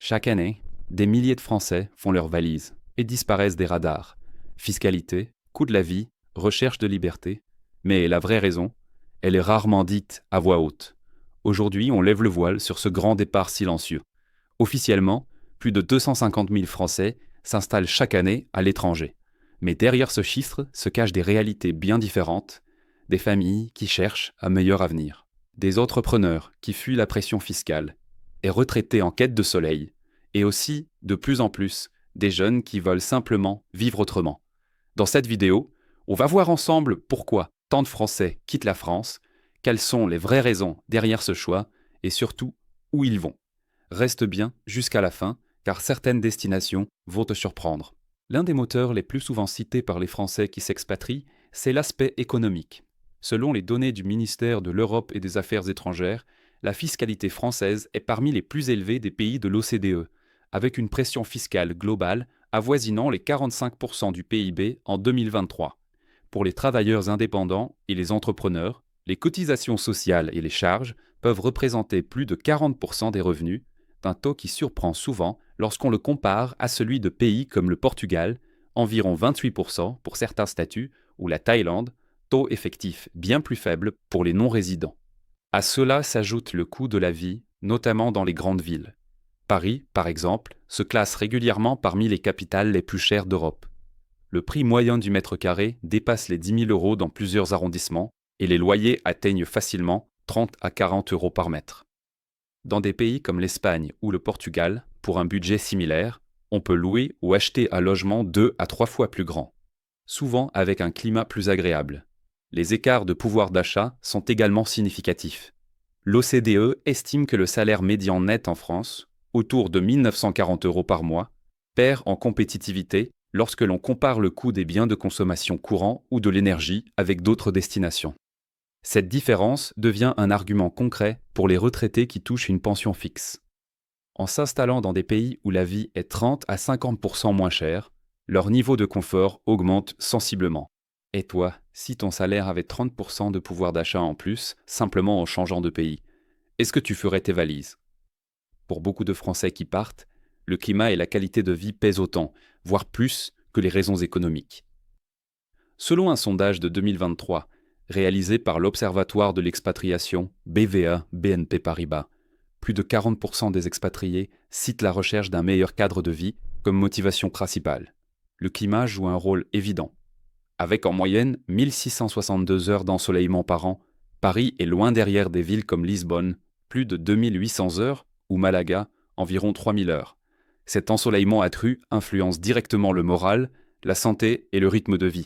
Chaque année, des milliers de Français font leurs valises et disparaissent des radars. Fiscalité, coût de la vie, recherche de liberté. Mais la vraie raison, elle est rarement dite à voix haute. Aujourd'hui, on lève le voile sur ce grand départ silencieux. Officiellement, plus de 250 000 Français s'installent chaque année à l'étranger. Mais derrière ce chiffre se cachent des réalités bien différentes, des familles qui cherchent un meilleur avenir, des entrepreneurs qui fuient la pression fiscale, des retraités en quête de soleil, et aussi, de plus en plus, des jeunes qui veulent simplement vivre autrement. Dans cette vidéo, on va voir ensemble pourquoi tant de Français quittent la France, quelles sont les vraies raisons derrière ce choix, et surtout, où ils vont. Reste bien jusqu'à la fin, car certaines destinations vont te surprendre. L'un des moteurs les plus souvent cités par les Français qui s'expatrient, c'est l'aspect économique. Selon les données du ministère de l'Europe et des Affaires étrangères, la fiscalité française est parmi les plus élevées des pays de l'OCDE, avec une pression fiscale globale avoisinant les 45% du PIB en 2023. Pour les travailleurs indépendants et les entrepreneurs, les cotisations sociales et les charges peuvent représenter plus de 40% des revenus, un taux qui surprend souvent lorsqu'on le compare à celui de pays comme le Portugal, environ 28% pour certains statuts, ou la Thaïlande, taux effectif bien plus faible pour les non-résidents. À cela s'ajoute le coût de la vie, notamment dans les grandes villes. Paris, par exemple, se classe régulièrement parmi les capitales les plus chères d'Europe. Le prix moyen du mètre carré dépasse les 10 000 euros dans plusieurs arrondissements et les loyers atteignent facilement 30 à 40 euros par mètre. Dans des pays comme l'Espagne ou le Portugal, pour un budget similaire, on peut louer ou acheter un logement 2 à 3 fois plus grand, souvent avec un climat plus agréable. Les écarts de pouvoir d'achat sont également significatifs. L'OCDE estime que le salaire médian net en France, autour de 1 940 euros par mois, perd en compétitivité lorsque l'on compare le coût des biens de consommation courants ou de l'énergie avec d'autres destinations. Cette différence devient un argument concret pour les retraités qui touchent une pension fixe. En s'installant dans des pays où la vie est 30 à 50% moins chère, leur niveau de confort augmente sensiblement. Et toi, si ton salaire avait 30% de pouvoir d'achat en plus, simplement en changeant de pays, est-ce que tu ferais tes valises ? Pour beaucoup de Français qui partent, le climat et la qualité de vie pèsent autant, voire plus que les raisons économiques. Selon un sondage de 2023, réalisé par l'Observatoire de l'expatriation BVA BNP Paribas, plus de 40% des expatriés citent la recherche d'un meilleur cadre de vie comme motivation principale. Le climat joue un rôle évident. Avec en moyenne 1662 heures d'ensoleillement par an, Paris est loin derrière des villes comme Lisbonne, plus de 2800 heures, ou Malaga, environ 3000 heures. Cet ensoleillement accru influence directement le moral, la santé et le rythme de vie.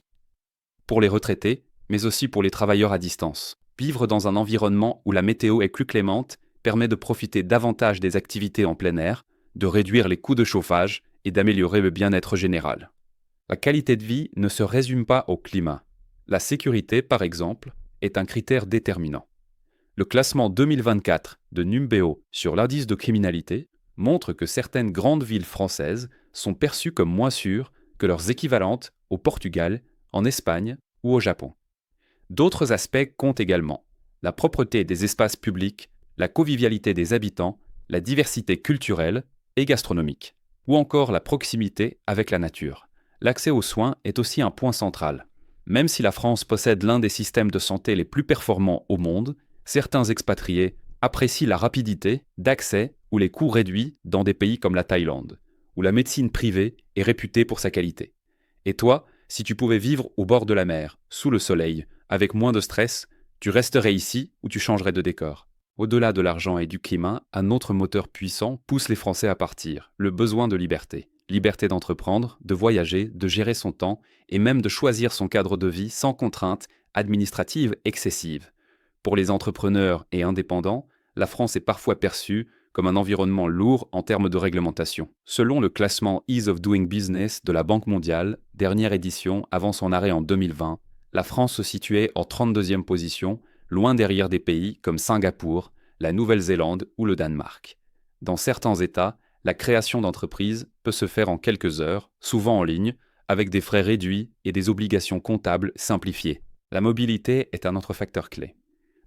Pour les retraités, mais aussi pour les travailleurs à distance, vivre dans un environnement où la météo est plus clémente permet de profiter davantage des activités en plein air, de réduire les coûts de chauffage et d'améliorer le bien-être général. La qualité de vie ne se résume pas au climat. La sécurité, par exemple, est un critère déterminant. Le classement 2024 de Numbeo sur l'indice de criminalité montre que certaines grandes villes françaises sont perçues comme moins sûres que leurs équivalentes au Portugal, en Espagne ou au Japon. D'autres aspects comptent également. La propreté des espaces publics, la convivialité des habitants, la diversité culturelle et gastronomique, ou encore la proximité avec la nature. L'accès aux soins est aussi un point central. Même si la France possède l'un des systèmes de santé les plus performants au monde, certains expatriés apprécient la rapidité d'accès ou les coûts réduits dans des pays comme la Thaïlande, où la médecine privée est réputée pour sa qualité. Et toi, si tu pouvais vivre au bord de la mer, sous le soleil, avec moins de stress, tu resterais ici ou tu changerais de décor. Au-delà de l'argent et du climat, un autre moteur puissant pousse les Français à partir, le besoin de liberté. Liberté d'entreprendre, de voyager, de gérer son temps et même de choisir son cadre de vie sans contraintes administratives excessives. Pour les entrepreneurs et indépendants, la France est parfois perçue comme un environnement lourd en termes de réglementation. Selon le classement Ease of Doing Business de la Banque mondiale, dernière édition avant son arrêt en 2020, la France se situait en 32e position, loin derrière des pays comme Singapour, la Nouvelle-Zélande ou le Danemark. Dans certains États, la création d'entreprises peut se faire en quelques heures, souvent en ligne, avec des frais réduits et des obligations comptables simplifiées. La mobilité est un autre facteur clé.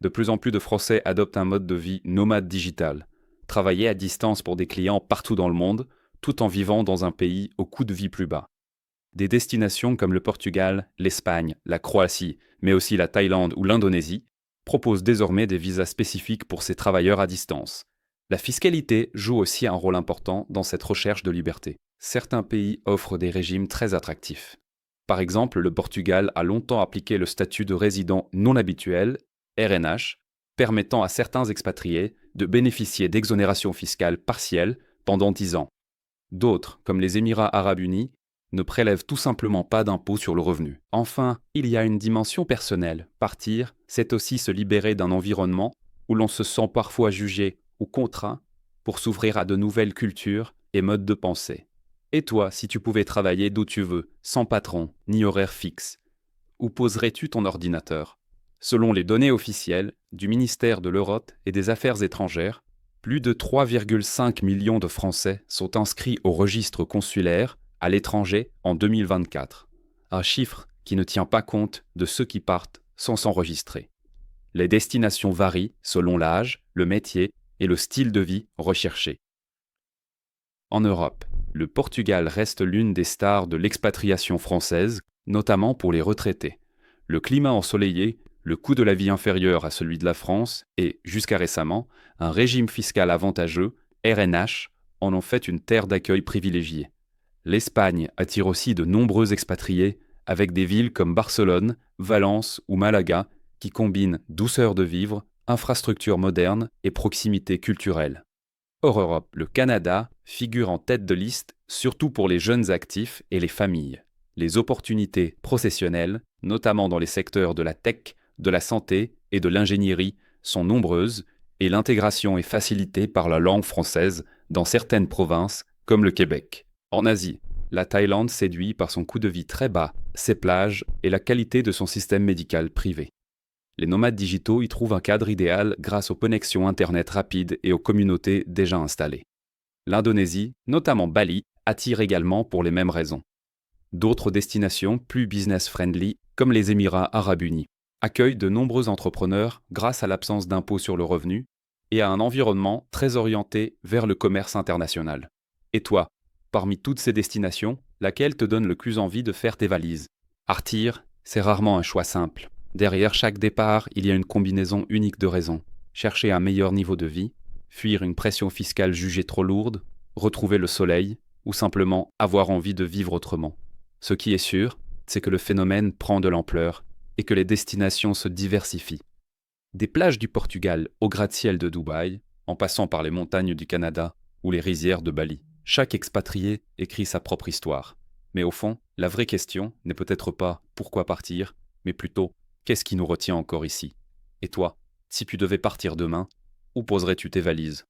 De plus en plus de Français adoptent un mode de vie nomade digital. travailler à distance pour des clients partout dans le monde, tout en vivant dans un pays au coût de vie plus bas. Des destinations comme le Portugal, l'Espagne, la Croatie, mais aussi la Thaïlande ou l'Indonésie, proposent désormais des visas spécifiques pour ces travailleurs à distance. La fiscalité joue aussi un rôle important dans cette recherche de liberté. Certains pays offrent des régimes très attractifs. Par exemple, le Portugal a longtemps appliqué le statut de résident non habituel, RNH, permettant à certains expatriés de bénéficier d'exonérations fiscales partielles pendant 10 ans. D'autres, comme les Émirats arabes unis, ne prélèvent tout simplement pas d'impôt sur le revenu. Enfin, il y a une dimension personnelle. Partir, c'est aussi se libérer d'un environnement où l'on se sent parfois jugé ou contraint pour s'ouvrir à de nouvelles cultures et modes de pensée. Et toi, si tu pouvais travailler d'où tu veux, sans patron, ni horaire fixe, où poserais-tu ton ordinateur? Selon les données officielles du ministère de l'Europe et des Affaires étrangères, plus de 3,5 millions de Français sont inscrits au registre consulaire à l'étranger en 2024, un chiffre qui ne tient pas compte de ceux qui partent sans s'enregistrer. Les destinations varient selon l'âge, le métier et le style de vie recherché. En Europe, le Portugal reste l'une des stars de l'expatriation française, notamment pour les retraités. Le climat ensoleillé, le coût de la vie inférieur à celui de la France et, jusqu'à récemment, un régime fiscal avantageux, RNH, en ont fait une terre d'accueil privilégiée. L'Espagne attire aussi de nombreux expatriés, avec des villes comme Barcelone, Valence ou Malaga, qui combinent douceur de vivre, infrastructures modernes et proximité culturelle. Hors Europe, le Canada figure en tête de liste, surtout pour les jeunes actifs et les familles. Les opportunités professionnelles, notamment dans les secteurs de la tech, de la santé et de l'ingénierie, sont nombreuses et l'intégration est facilitée par la langue française dans certaines provinces, comme le Québec. En Asie, la Thaïlande séduit par son coût de vie très bas, ses plages et la qualité de son système médical privé. Les nomades digitaux y trouvent un cadre idéal grâce aux connexions Internet rapides et aux communautés déjà installées. L'Indonésie, notamment Bali, attire également pour les mêmes raisons. D'autres destinations plus business-friendly, comme les Émirats arabes unis, accueillent de nombreux entrepreneurs grâce à l'absence d'impôt sur le revenu et à un environnement très orienté vers le commerce international. Et toi, parmi toutes ces destinations, laquelle te donne le plus envie de faire tes valises? Partir, c'est rarement un choix simple. Derrière chaque départ, il y a une combinaison unique de raisons. Chercher un meilleur niveau de vie, fuir une pression fiscale jugée trop lourde, retrouver le soleil, ou simplement avoir envie de vivre autrement. Ce qui est sûr, c'est que le phénomène prend de l'ampleur et que les destinations se diversifient. Des plages du Portugal au gratte-ciel de Dubaï, en passant par les montagnes du Canada ou les rizières de Bali. Chaque expatrié écrit sa propre histoire. Mais au fond, la vraie question n'est peut-être pas pourquoi partir, mais plutôt qu'est-ce qui nous retient encore ici? Et toi, si tu devais partir demain, où poserais-tu tes valises?